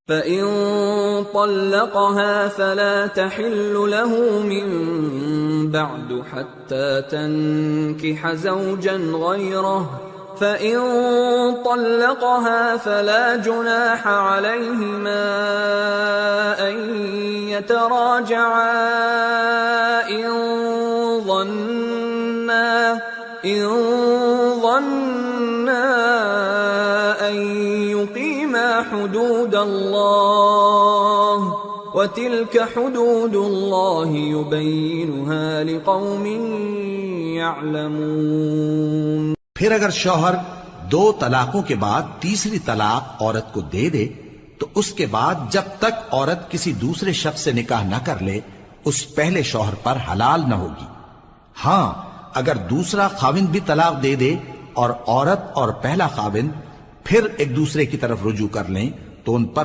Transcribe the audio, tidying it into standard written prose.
فَإِن طَلَّقَهَا فَلَا تَحِلُّ لَهُ مِن بَعْدُ حَتَّى تَنكِحَ زَوْجًا غَيْرَهُ فَإِن طَلَّقَهَا فَلَا جُنَاحَ عَلَيْهِمَا أَن يَتَرَاجَعَا إِن ظَنَّا أَن يُقِيمَا حُدُودَ اللَّهِ وَتِلْكَ حُدُودُ اللَّهِ يُبَيِّنُهَا لِقَوْمٍ يَعْلَمُونَ۔ پھر اگر شوہر 2 طلاقوں کے بعد تیسری طلاق عورت کو دے دے تو اس کے بعد جب تک عورت کسی دوسرے شخص سے نکاح نہ کر لے اس پہلے شوہر پر حلال نہ ہوگی۔ ہاں اگر دوسرا خاوند بھی طلاق دے دے اور عورت اور پہلا خاوند پھر ایک دوسرے کی طرف رجوع کر لیں تو ان پر